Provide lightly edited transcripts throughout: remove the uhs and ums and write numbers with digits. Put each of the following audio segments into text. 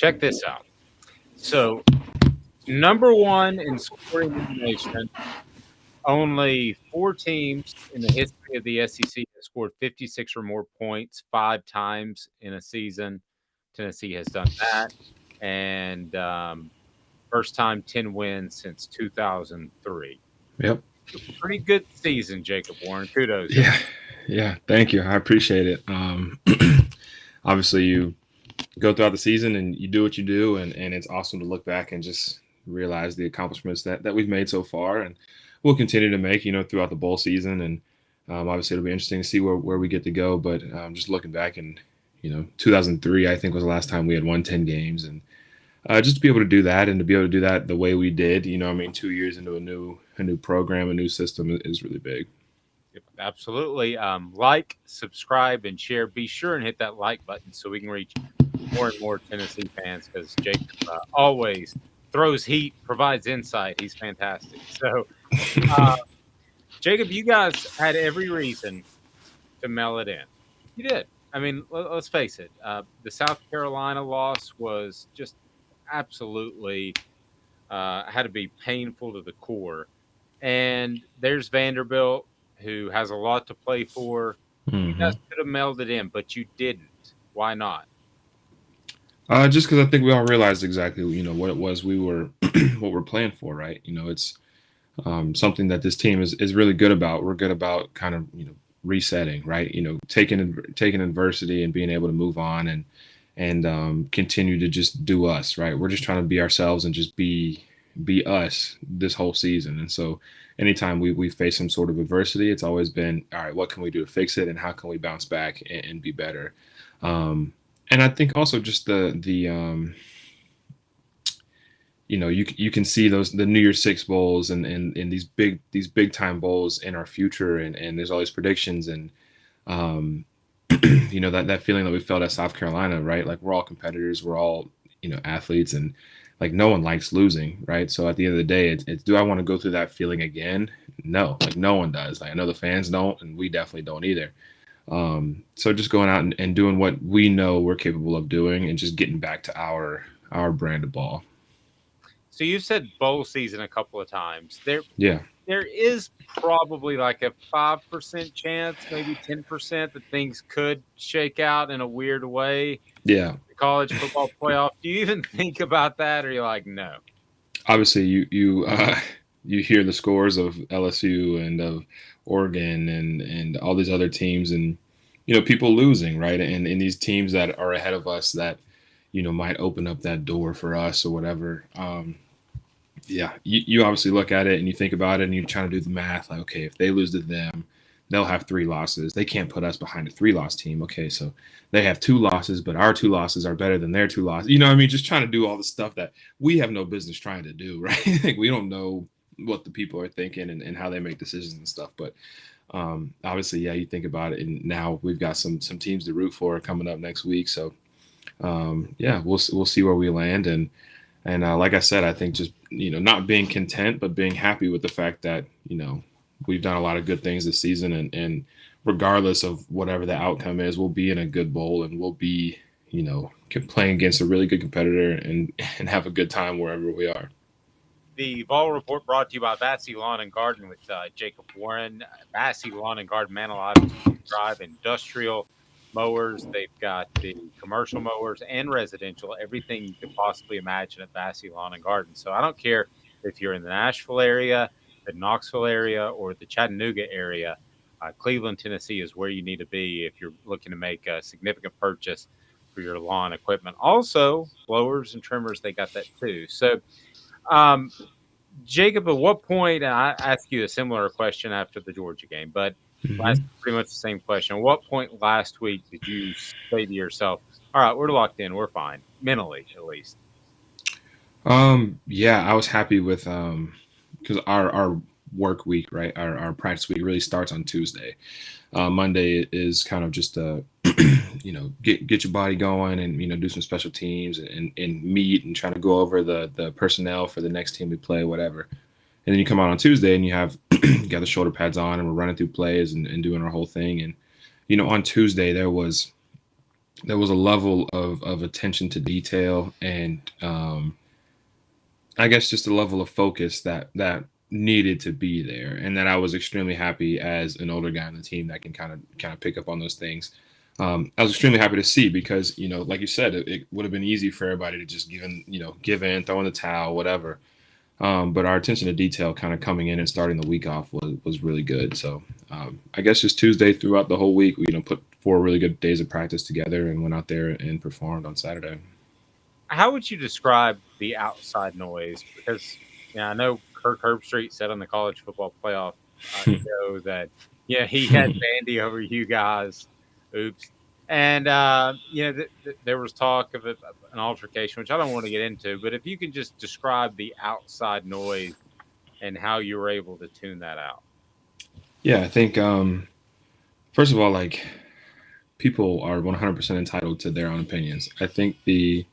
check this out. So, number one in scoring in the nation, only four teams in the history of the SEC have scored 56 or more points 5 times in a season. Tennessee has done that. And first time 10 wins since 2003. Yep. Pretty good season, Jacob Warren. Kudos. Yeah. Yeah. Thank you. I appreciate it. Obviously, you go throughout the season and you do what you do, and it's awesome to look back and just realize the accomplishments that we've made so far, and we'll continue to make, throughout the bowl season. And obviously, it'll be interesting to see where we get to go. But just looking back, and 2003, I think, was the last time we had won 10 games, and just to be able to do that and to be able to do that the way we did, 2 years into a new program, a new system is really big. Yep, absolutely. Like, subscribe, and share. Be sure and hit that like button so we can reach more and more Tennessee fans because Jacob always throws heat, provides insight. He's fantastic. So, uh, Jacob, you guys had every reason to mail it in. You did. I mean, let's face it. The South Carolina loss was just absolutely had to be painful to the core. And there's Vanderbilt, who has a lot to play for. You Hmm. guys could have mailed it in, but you didn't. Why not? Just because I think we all realized exactly, what it was we were, what we're playing for, right? It's something that this team is really good about. We're good about kind of, resetting, right? Taking adversity and being able to move on and continue to just do us, right? We're just trying to be ourselves and just be us this whole season. And so anytime we face some sort of adversity, it's always been, all right, what can we do to fix it, and how can we bounce back and be better? Um, and I think also just you can see the New Year's Six bowls and these big time bowls in our future, and there's all these predictions, and um, that feeling that we felt at South Carolina, right? Like, we're all competitors, we're all athletes, and like, no one likes losing, right? So at the end of the day, it's do I want to go through that feeling again? No, like, no one does. Like, I know the fans don't, and we definitely don't either. So just going out and doing what we know we're capable of doing, and just getting back to our brand of ball. So you said bowl season a couple of times. Yeah. There is probably like a 5% chance, maybe 10% that things could shake out in a weird way. Yeah. The college football playoff. Do you even think about that, or you're like, no? Obviously, you hear the scores of LSU and of Oregon and all these other teams, and people losing, right? And these teams that are ahead of us that might open up that door for us or whatever. Yeah, you obviously look at it and you think about it and you're trying to do the math. Like, okay, if they lose to them, they'll have three losses. They can't put us behind a three-loss team. Okay, so they have two losses, but our two losses are better than their two losses. You know what I mean? Just trying to do all the stuff that we have no business trying to do, right? Like, we don't know what the people are thinking and how they make decisions and stuff. But obviously, yeah, you think about it, and now we've got some teams to root for coming up next week. So yeah, we'll see where we land. And like I said, I think just not being content, but being happy with the fact that we've done a lot of good things this season, and regardless of whatever the outcome is, we'll be in a good bowl, and we'll be playing against a really good competitor, and have a good time wherever we are. The Vol Report brought to you by Vassy Lawn and Garden with Jacob Warren. Vassy Lawn and Garden, Mantle Items, Drive, Industrial Mowers. They've got the commercial mowers and residential, everything you could possibly imagine at Vassy Lawn and Garden. So I don't care if you're in the Nashville area, the Knoxville area, or the Chattanooga area. Cleveland, Tennessee is where you need to be if you're looking to make a significant purchase for your lawn equipment. Also, blowers and trimmers, they got that too. So, um, Jacob, at what point, and I asked you a similar question after the Georgia game, but last Hmm. pretty much the same question. At what point last week did you say to yourself, all right, we're locked in, we're fine, mentally at least? Yeah, I was happy with because our work week, right, our practice week really starts on Tuesday. Monday is kind of just get your body going, and do some special teams, and meet and try to go over the personnel for the next team we play, whatever. And then you come out on Tuesday and you have you got the shoulder pads on, and we're running through plays and doing our whole thing. And on Tuesday there was there was a level of attention to detail and I guess just a level of focus that needed to be there, and that I was extremely happy as an older guy on the team that can kind of pick up on those things. I was extremely happy to see because like you said, it would have been easy for everybody to just give in, throw in the towel, whatever. But our attention to detail, kind of coming in and starting the week off, was really good. So I guess just Tuesday throughout the whole week, we put 4 really good days of practice together and went out there and performed on Saturday. How would you describe the outside noise? Because I know Kirk Herbstreit said on the college football playoff show that he had Vandy over you guys. Oops. And there was talk of an altercation, which I don't want to get into. But if you can just describe the outside noise and how you were able to tune that out. Yeah, I think first of all, like people are 100% entitled to their own opinions. I think the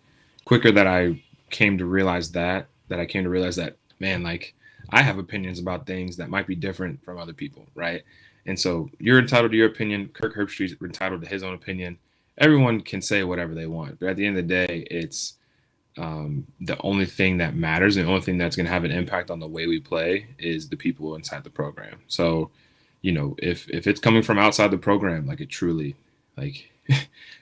quicker that I came to realize that I came to realize that, man, like I have opinions about things that might be different from other people, right? And so you're entitled to your opinion. Kirk Herbstreit's entitled to his own opinion. Everyone can say whatever they want, but at the end of the day, it's the only thing that matters and the only thing that's going to have an impact on the way we play is the people inside the program. So, if it's coming from outside the program, like it truly, like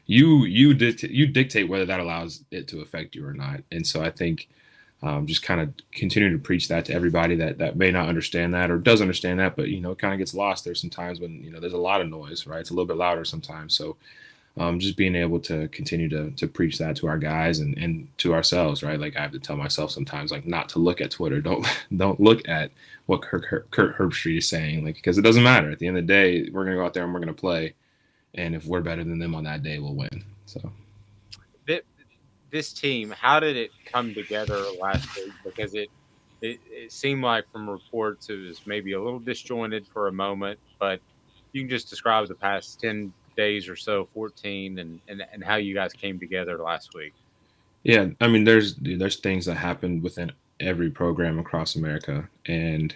you dictate whether that allows it to affect you or not. And so I think just kind of continue to preach that to everybody that may not understand that or does understand that, but it kind of gets lost. There's some times when there's a lot of noise, right? It's a little bit louder sometimes. So just being able to continue to preach that to our guys and to ourselves, right? Like I have to tell myself sometimes, like not to look at Twitter. Don't look at what Kurt Herbstreit is saying, like because it doesn't matter. At the end of the day, we're gonna go out there and we're gonna play, and if we're better than them on that day, we'll win. So This team, how did it come together last week? Because it seemed like from reports it was maybe a little disjointed for a moment, but you can just describe the past 10 days or so, 14, and how you guys came together last week. yeah, I mean, there's things that happen within every program across America, and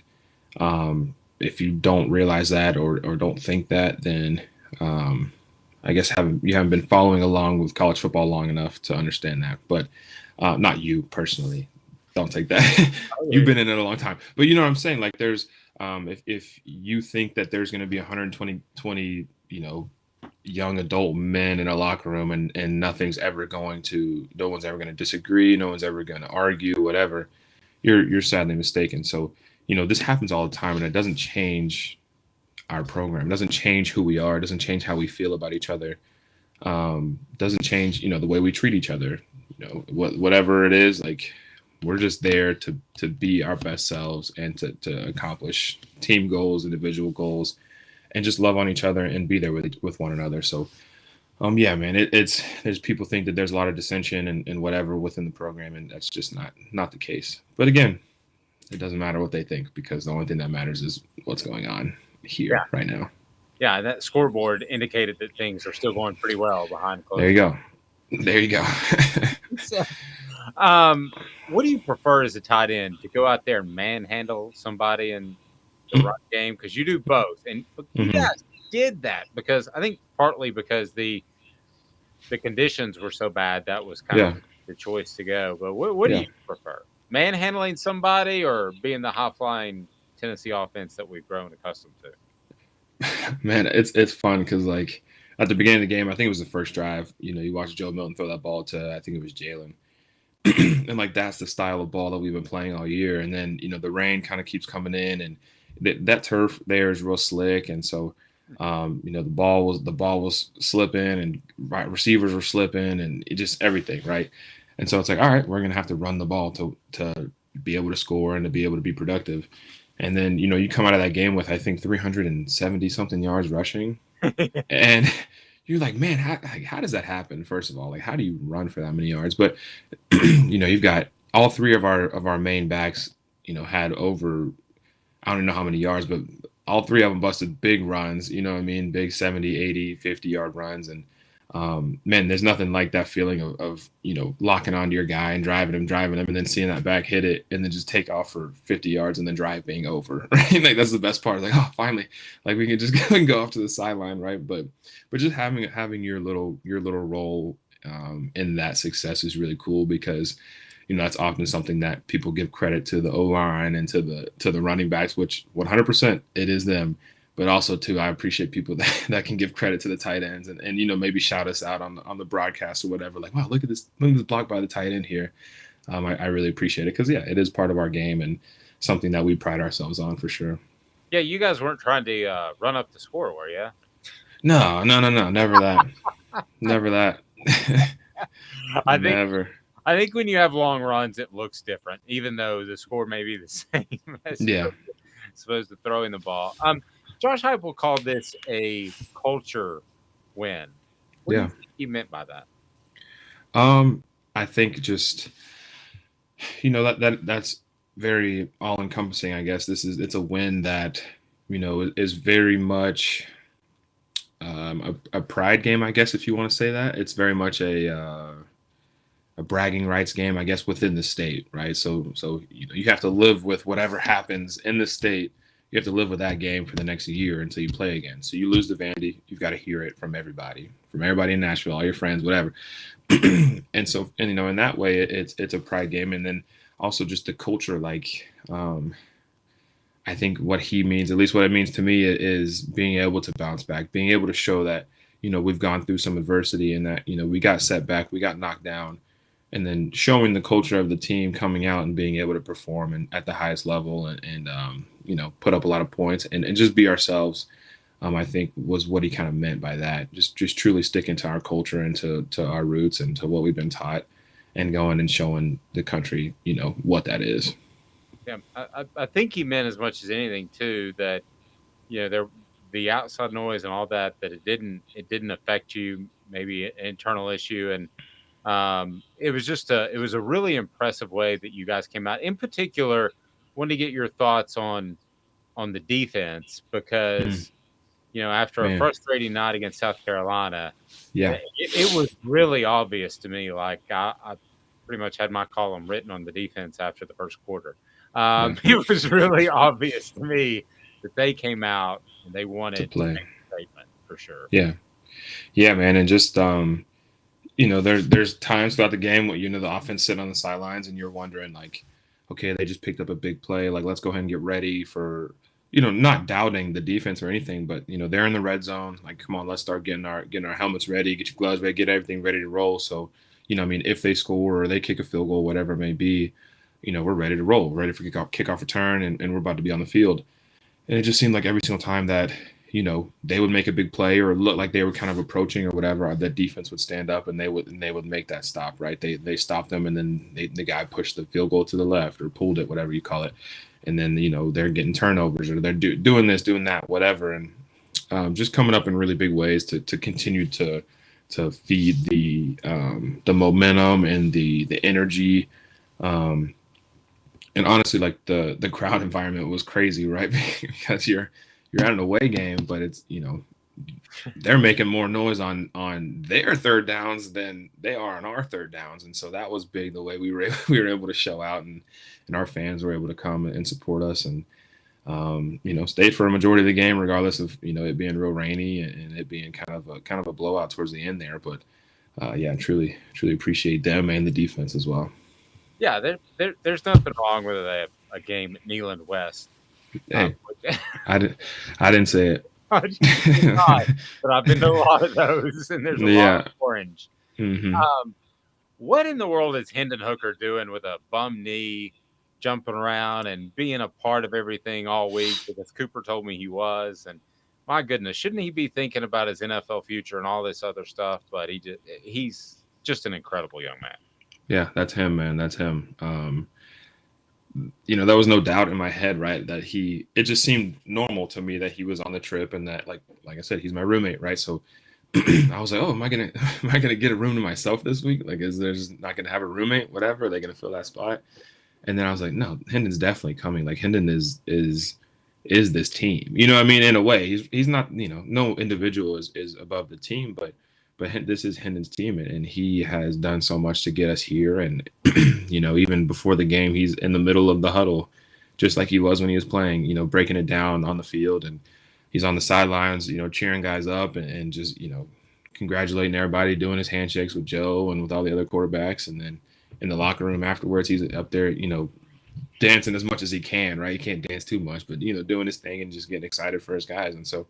if you don't realize that or don't think that, then I guess you haven't been following along with college football long enough to understand that. But not you personally. Don't take that. Oh, You've yeah. been in it a long time. But you know what I'm saying? Like there's if you think that there's going to be 120 young adult men in a locker room and no one's ever going to disagree, no one's ever going to argue, whatever, you're sadly mistaken. So this happens all the time, and it doesn't change our program. It doesn't change who we are. It doesn't change how we feel about each other. Doesn't change, the way we treat each other. Whatever it is, like we're just there to be our best selves and to accomplish team goals, individual goals, and just love on each other and be there with one another. So, yeah, man, it's there's people think that there's a lot of dissension and whatever within the program, and that's just not the case. But again, it doesn't matter what they think because the only thing that matters is what's going on Yeah. here right now. Yeah. And that scoreboard indicated that things are still going pretty well behind There closed you go. There you go. doors. So, um, what do you prefer as a tight end to go out there and manhandle somebody in the run game? Because you do both, and you hmm guys did that because I think partly because the conditions were so bad that was kind of Yeah, the choice to go. But what do yeah. you prefer, manhandling somebody or being the high flying Tennessee offense that we've grown accustomed to? Man, it's fun because like at the beginning of the game, I think it was the first drive. You watch Joe Milton throw that ball to I think it was Jalen, and like that's the style of ball that we've been playing all year. And then the rain kind of keeps coming in, and that turf there is real slick, and so the ball was slipping, and right receivers were slipping, and it just everything right. And so it's like, all right, we're gonna have to run the ball to be able to score and to be able to be productive. And then you come out of that game with I think 370 something yards rushing, and you're like, man, how does that happen? First of all, like how do you run for that many yards? But you've got all three of our main backs, had over I don't even know how many yards, but all three of them busted big runs, you know what I mean? Big 70, 80, 50 yard runs. And Man, there's nothing like that feeling of locking onto your guy and driving him, and then seeing that back hit it, and then just take off for 50 yards, and then drive being over. Right, like that's the best part. Like, oh, finally, like we can just go and go off to the sideline, right? But just having your little role in that success is really cool because that's often something that people give credit to the O line and to the running backs, which 100% it is them. But also too, I appreciate people that can give credit to the tight ends and maybe shout us out on the broadcast or whatever. Like, wow, look at this block by the tight end here. I really appreciate it because yeah, it is part of our game and something that we pride ourselves on for sure. Yeah, you guys weren't trying to run up the score, were you? No, no, no, no, never that, never that, I think never. I think when you have long runs, it looks different, even though the score may be the same as Yeah, opposed to throwing the ball. Josh Heupel called this a culture win. What do you yeah. think he meant by that? I think just that's very all encompassing. I guess it's a win that is very much a pride game. I guess if you want to say that, it's very much a bragging rights game. I guess within the state, right? So you have to live with whatever happens in the state. You have to live with that game for the next year until you play again. So you lose to Vandy, you've got to hear it from everybody in Nashville, all your friends, whatever. And in that way, it's a pride game, and then also just the culture. Like, I think what he means, at least what it means to me, is being able to bounce back, being able to show that we've gone through some adversity and that we got set back, we got knocked down, and then showing the culture of the team coming out and being able to perform at the highest level and put up a lot of points and just be ourselves. I think was what he kind of meant by that. Just truly sticking to our culture and to our roots and to what we've been taught, and going and showing the country, what that is. Yeah, I think he meant as much as anything too that there the outside noise and all that it didn't affect you, maybe an internal issue, and it was a really impressive way that you guys came out. In particular, wanted to get your thoughts on the defense Mm, because after a man, frustrating night against South Carolina, yeah, it was really obvious to me. Like I pretty much had my column written on the defense after the first quarter. yeah, It was really obvious to me that they came out and they to wanted to play, make a statement for sure. yeah, yeah, man, and just there's times throughout the game where the offense sitting on the sidelines and you're wondering like, okay, they just picked up a big play. Like, let's go ahead and get ready for not doubting the defense or anything, but they're in the red zone. Like, come on, let's start getting our helmets ready, get your gloves ready, get everything ready to roll. So, I mean, if they score or they kick a field goal, whatever it may be, we're ready to roll, ready for kickoff return, and we're about to be on the field. And it just seemed like every single time that they would make a big play or look like they were kind of approaching or whatever, the defense would stand up and they would make that stop, right? They stopped them, and then the guy pushed the field goal to the left or pulled it, whatever you call it, and then they're getting turnovers or they're doing this, doing that, whatever, and just coming up in really big ways to continue to feed the momentum and the energy. Um, and honestly, like the crowd environment was crazy, right? Because you're at an away game, but it's they're making more noise on their third downs than they are on our third downs, and so that was big. The way we were able to show out, and our fans were able to come and support us, and stayed for a majority of the game, regardless of it being real rainy and it being kind of a blowout towards the end there. But yeah, truly appreciate them and the defense as well. Yeah, there's nothing wrong with a game at Neyland West. Hey, Which I didn't I didn't say usually not, it. but I've been to a lot of those, and there's a lot of Yeah. orange. Hmm. Um, what in the world is Hendon Hooker doing with a bum knee, jumping around and being a part of everything all week? Because Cooper told me he was, and my goodness, shouldn't he be thinking about his NFL future and all this other stuff? But he's just an incredible young man. Yeah, that's him, man. That's him. There was no doubt in my head, right, that it just seemed normal to me that he was on the trip and that, like I said, he's my roommate, right? So I was like, oh, am I gonna get a room to myself this week? Like, is there just not gonna have a roommate? Whatever, are they gonna fill that spot? And then I was like, no, Hendon's definitely coming. Like, Hendon is this team. You know what I mean? In a way, he's not. No individual is above the team, but but this is Hendon's team, and he has done so much to get us here. And even before the game, he's in the middle of the huddle, just like he was when he was playing. Breaking it down on the field, and he's on the sidelines, cheering guys up, and just congratulating everybody, doing his handshakes with Joe and with all the other quarterbacks, and then in the locker room afterwards, he's up there, dancing as much as he can, right? He can't dance too much, but doing his thing and just getting excited for his guys. And so,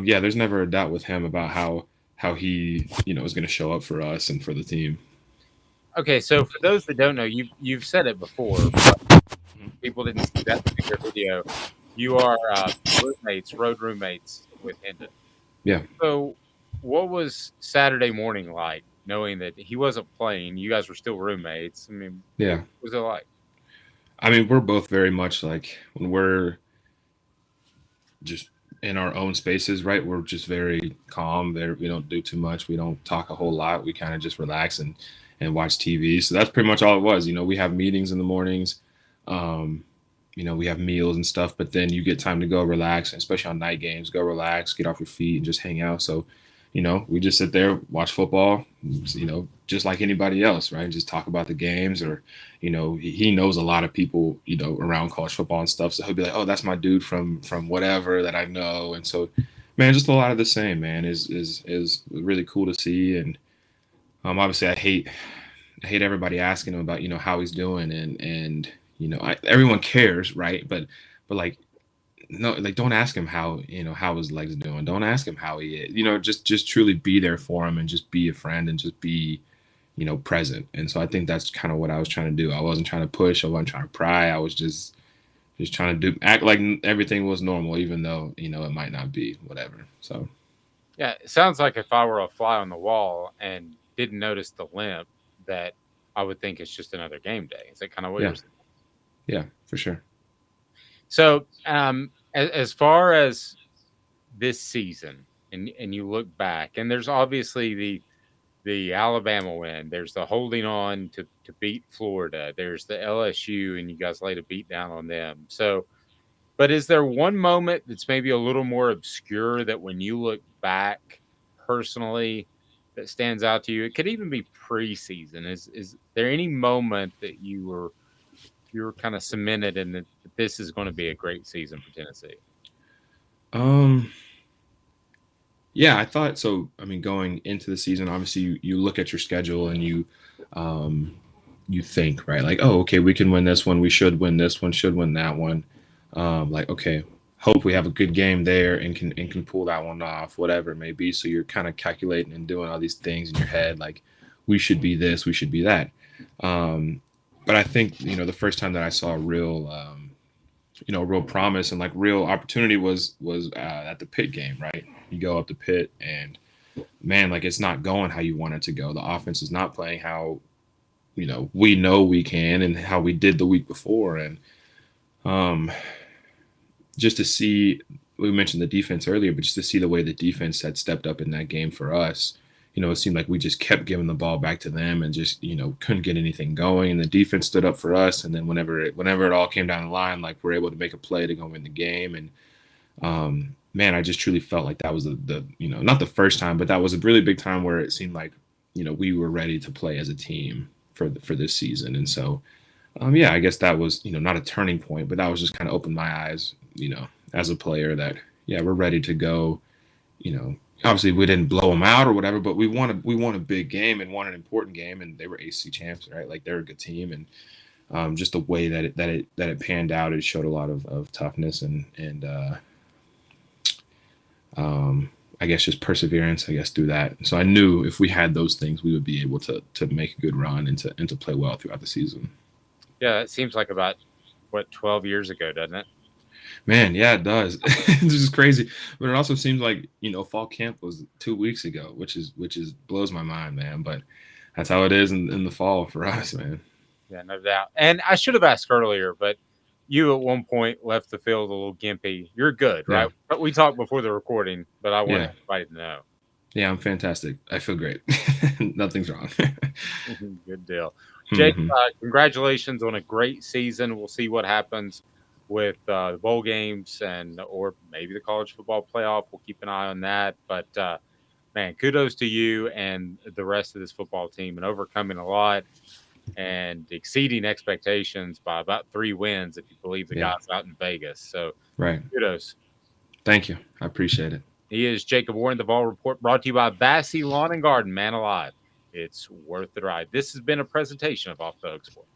yeah, there's never a doubt with him about how he is going to show up for us and for the team. Okay, so for those that don't know, you've said it before, but people didn't see that particular video. You are roommates, road roommates with Hendon. Yeah, So, what was Saturday morning like, knowing that he wasn't playing? You guys were still roommates. I mean, what yeah. was it like? I mean, we're both very much like when we're just in our own spaces, right? We're just very calm. There, we don't do too much. We don't talk a whole lot. We kind of just relax and watch TV. So that's pretty much all it was. We have meetings in the mornings. Um, we have meals and stuff, but then you get time to go relax, and especially on night games, go relax, get off your feet, and just hang out. So, we just sit there, watch football, just like anybody else, right? Just talk about the games, or, he knows a lot of people, around college football and stuff. So he'll be like, "Oh, that's my dude from whatever that I know," and so, man, just a lot of the same, man, is really cool to see. And obviously, I hate everybody asking him about how he's doing, and everyone cares, right? But like, no, like, don't ask him how his legs doing. Don't ask him how he is. Just truly be there for him, and just be a friend, and just be present. And so I think that's kind of what I was trying to do. I wasn't trying to push. I wasn't trying to pry. I was just trying to act like everything was normal, even though it might not be, whatever. So Yeah, it sounds like if I were a fly on the wall and didn't notice the limp, that I would think it's just another game day. Is that kind of what you're yeah, saying? yeah, for sure. So, as far as this season, and you look back, and there's obviously the Alabama win. There's the holding on to beat Florida. There's the LSU, and you guys laid a beat down on them. So, but is there one moment that's maybe a little more obscure that when you look back personally that stands out to you? It could even be preseason. Is there any moment that you were kind of cemented in that this is going to be a great season for Tennessee? Um, Yeah, I thought so. I mean, going into the season, obviously you look at your schedule, and um, you think, right, like, oh, okay, we can win this one. We should win this one. Should win that one. Like, okay, hope we have a good game there, and can pull that one off, whatever it may be. So you're kind of calculating and doing all these things in your head, like, we should be this, we should be that. Um, but I think the first time that I saw real promise and like real opportunity was at the Pitt game, right? You go up to Pitt, and man, like, it's not going how you want it to go. The offense is not playing how we know we can, and how we did the week before. And um, just to see, we mentioned the defense earlier, but just to see the way the defense had stepped up in that game for us. It seemed like we just kept giving the ball back to them, and just couldn't get anything going. And the defense stood up for us. And then whenever it all came down the line, like, we're able to make a play to go win the game. And man, I just truly felt like that was the not the first time, but that was a really big time where it seemed like we were ready to play as a team for this season. And so yeah, I guess that was not a turning point, but that was just kind of opened my eyes, as a player, that yeah, we're ready to go. Obviously we didn't blow them out or whatever, but we won a big game, and won an important game, and they were AC champs, right? Like, they're a good team. And just the way that it panned out, it showed a lot of toughness, and I guess just perseverance, I guess, through that. So I knew if we had those things, we would be able to make a good run, and to play well throughout the season. Yeah, it seems like about what 12 years ago, doesn't it? Man, yeah, it does. This is crazy, but it also seems like fall camp was 2 weeks ago, which is blows my mind, man. But that's how it is in the fall for us, man. Yeah, no doubt. And I should have asked earlier, but you at one point left the field a little gimpy. You're good, right? Yeah, But we talked before the recording, but I want yeah, everybody to know. yeah. I'm fantastic. I feel great. Nothing's wrong. Good deal. Jake, Hmm. congratulations on a great season. We'll see what happens with the bowl games or maybe the college football playoff. We'll keep an eye on that. But man, kudos to you and the rest of this football team and overcoming a lot and exceeding expectations by about 3 wins, if you believe the Yeah. guys out in Vegas. So Right. kudos. Thank you. I appreciate it. He is Jacob Warren, the Vol Report, brought to you by Bassey Lawn and Garden, man alive. It's worth the ride. This has been a presentation of Off the Hook Sports.